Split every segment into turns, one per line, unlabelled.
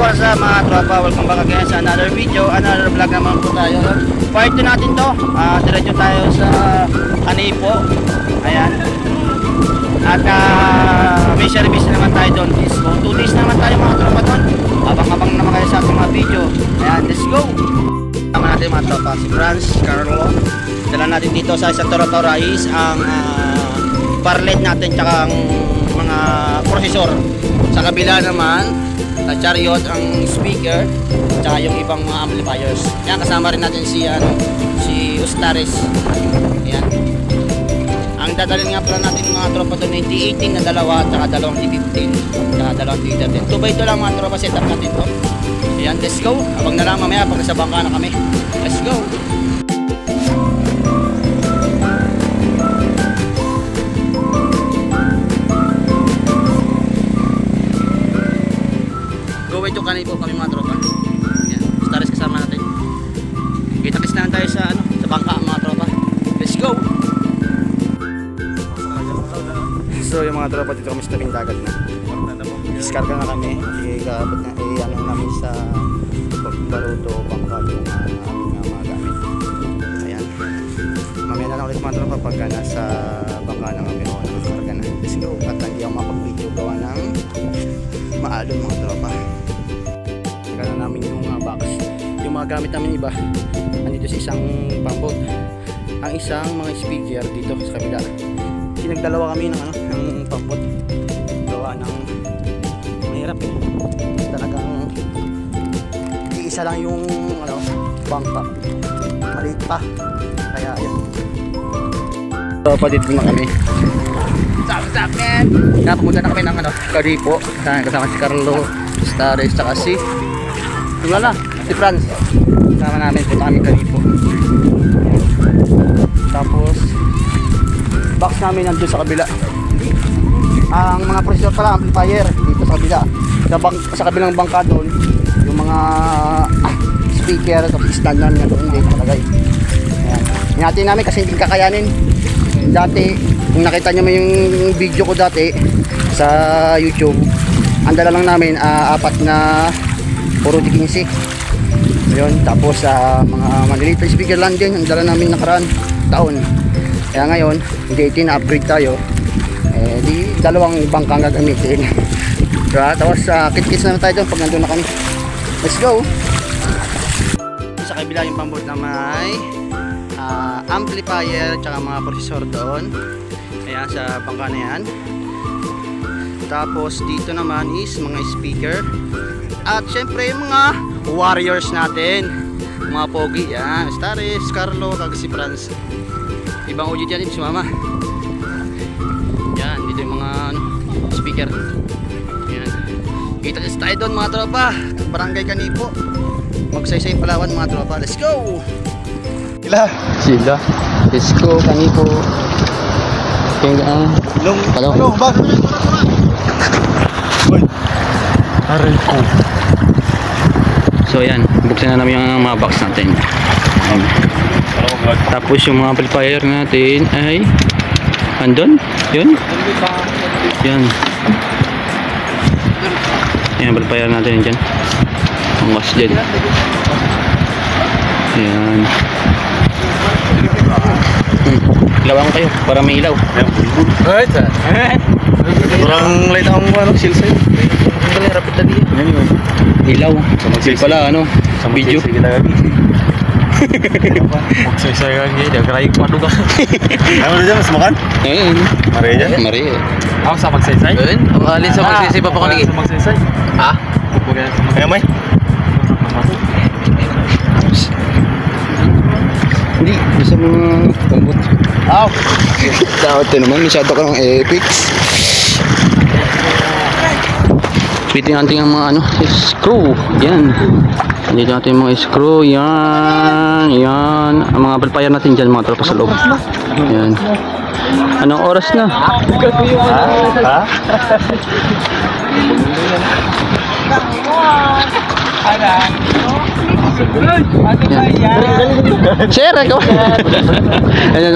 what's up mga tropa? Welcome back again sa another video, another vlog naman po tayo. Part 2 natin to. Diretso tayo sa Kanipo. Ayan. At may service naman tayo doon. So 2 days naman tayo mga tropa doon. Abang-abang naman kayo sa ating mga video. Ayan, let's go! Tama natin mga tropa, si Franz, Carlo. Dala natin dito sa isang Toro-Toro is ang parlet natin tsaka ang mga processor. Sa kabila naman sa Chariot ang speaker tsaka yung ibang mga amplifiers. Yan, kasama rin natin si Ustares. Yan. Ang dadalhin nga pala natin mga tropa doon ay D18 na dalawa tsaka dalawang D15 tsaka dalawang D13. 2x2 lang mga tropa setup natin to. Yan, let's go. Abang na lang mamaya pag nasa bangka na kami. Let's go. Ito kanina po kami mga tropa. Yan, Staris kasama natin. Kita-kits na tayo sa bangka mga tropa. Let's go. So yung mga tropa dito kami sa tabing dagat na. Diskarga na kami. Ikabot na namin sa baruto bangka yung aming mga gamit. Ayan. Mamaya na lang ulit mga tropa pagka nasa bangka na kami o nakakarga na. Let's go. At hindi ako makapag-video gawa ng maalon mga tropa. Na namin yung box. Yung mga gamit namin iba andito sa isang pambot. Ang isang mga speaker dito sa kabila. Nagdalawa kami ng pambot. Gawa ng mahirap eh. Talagang iisa lang yung bangka. Maliit pa. Kaya ayun. So dito na kami. What's up man? Napunta na kami ng Kanipo. Kasama si Carlo, Stares, tsaka si si Franz. Kasama namin, punta kami Kanipo. Tapos box namin nandun sa kabila. Ang mga processor pala, amplifier dito sa kabila. Sa kabilang bangka doon yung mga speaker at stand namin na doon dito nakalagay. Ayan. Hinati namin kasi hindi kakayanin. Dati kung nakita nyo yung video ko dati sa YouTube, ang dala lang namin apat na puro D15. Ayun, tapos mga maliliit na speaker lang din ang dala namin nakaraan taon. Kaya ngayon, D18 upgrade tayo. Di dalawang bangka gagamitin. Diba? Tapos kit-kits na tayo doon pag nandun na kami. Let's go! Sa kabila yung pambot na may amplifier tsaka mga processor doon. Ayan, sa bangka na yan. Tapos dito naman is mga speaker. At syempre yung mga warriors natin, mga pogi, yan, Staris, Carlo, si Franz. Ibang audio dyan, si Mama. Yan, dito yung mga speaker. Yan. Kita tayo doon mga tropa, Barangay Kanipo, Magsaysay, Palawan mga tropa. Let's go! Sila. Let's go, Kanipo. Hello, bag. Aray ko. So yan, buksan na namin yung mga box natin. Tapos yung mga amplifier natin ay andun, yun. Yan. Yung amplifier natin dyan. Ang was dyan. Yan. Ilawan kayo para may ilaw. Kurang light ang silsay. Rapid tadi. Ilaw. Magsay pala sa video. Magsay lagi dia karay paduga. Ano dia mas makan? Maria. Ako sa magsaysay? Ang alin sa magsaysay pa lagi. Sa magsaysay? Ha? Kaya may? Hindi, bisa mga pambot. Aw! Dapat naman, masyado ka ng epic. Piting-anting ang mga screw. Yan. Dito natin yung mga screw. Yan. Yan. Ang mga amplifier natin dyan mga tropa sa loob. Yan. Anong oras na? Ha? Share ako.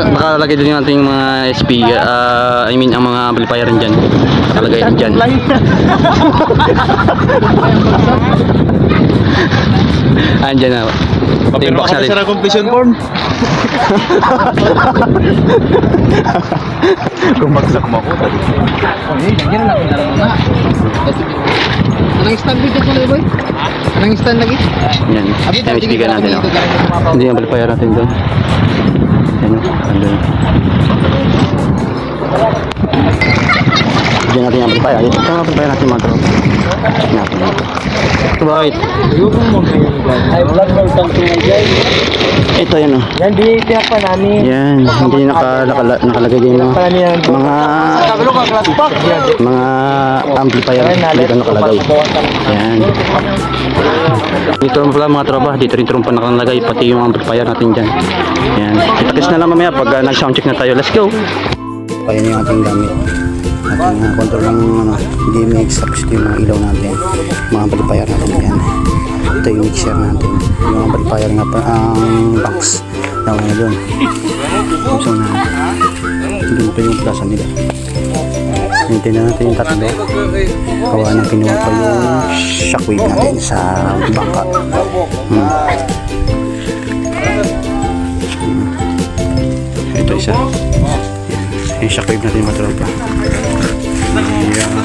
Nakalagay din natin yung mga speaker, I mean ang mga amplifier diyan. Nakalagay diyan.
Andyan na. Ito yung box natin.
Sa completion form.
Kung bagsak mo ako.
Ganyan na na. Anong stand dito sa boy? Anong stand lagi?
Yan. Yan yung speaker natin. Hindi yung amplifier natin doon. Yan o. Diyan natin yung amplifier. Ito yung amplifier natin mga tropa. Natin. Ito bakit? Ito yan o.
Yan, di pa namin.
Yan. Hindi nakalagay din mga amplifier. Hindi ka nakalagay. Yan. Dito pala mga tropa. Dito rin pa nakalagay. Pati yung amplifier natin dyan. Yan. Itakis na lang mamaya pag nag-soundcheck na tayo. Let's go! Ayan yung ating gamit. Ating control ng DMX. Tapos ito yung mga ilaw natin. Mga amplifier natin yan. Ito yung mixer natin. Yung amplifier nga pa ang box. Tawag na doon. So na doon pa yung plaza nila. Hintin na natin yung tatlo. Kawa na pinuha pa yung shockwave natin sa bangka. Ito isa. Yung shockwave natin matropa. Ayan.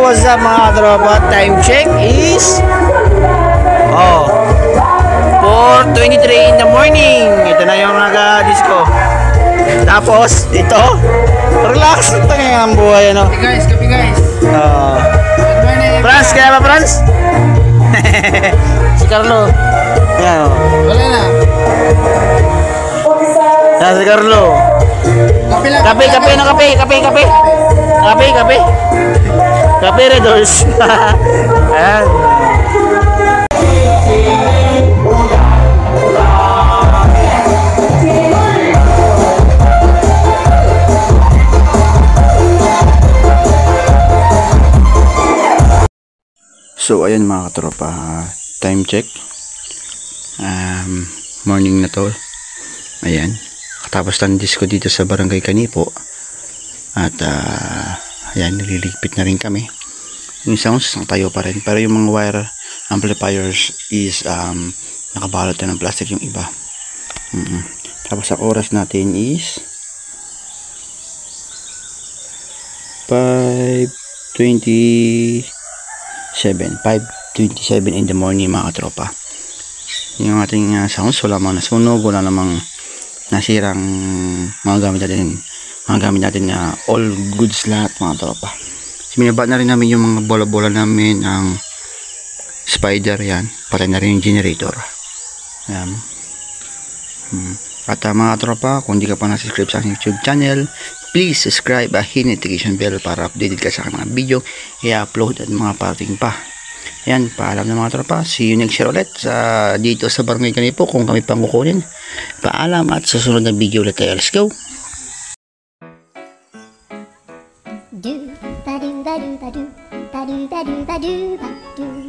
What's up mga tropa? Time check is 4:23 in the morning. Ito na yung naga-disco. Tapos ito, relax lang tayo ang buhay ano.
Kapi guys. Good morning.
Franz, kaya ba Franz? Si Carlo. Yan o.
Wala na.
Yan si Carlo.
Kape lang.
Kape. Kape Red Horse. Ayan.
So ayan mga katropa, time check. Morning na to. Ayan. Tapos tandis ko dito sa Barangay Kanipo. At ayan, nililigpit na rin kami. Yung sounds tayo pa rin. Pero yung mga wire amplifiers is nakabalot na ng plastic yung iba. Tapos ang oras natin is 5:27 in the morning mga katropa. Yung ating sounds, wala mang nasunog, wala namang nasirang mga gamit natin na all goods lahat mga tropa. Sinaba na rin namin yung mga bola-bola namin, ang spider, yan, patay na rin yung generator. Yan. At mga tropa, kung di ka pa na-subscribe sa aking YouTube channel, please subscribe at hit notification bell para updated ka sa aking mga video i-upload at mga parating pa. Yan, paalam na mga tropa. See you next year ulit dito sa Barangay Kanipo kung kami pang kukunin. Paalam at sa sunod na video ulit tayo. Let's go!
Do ba do ba do ba do ba do ba do ba do ba do.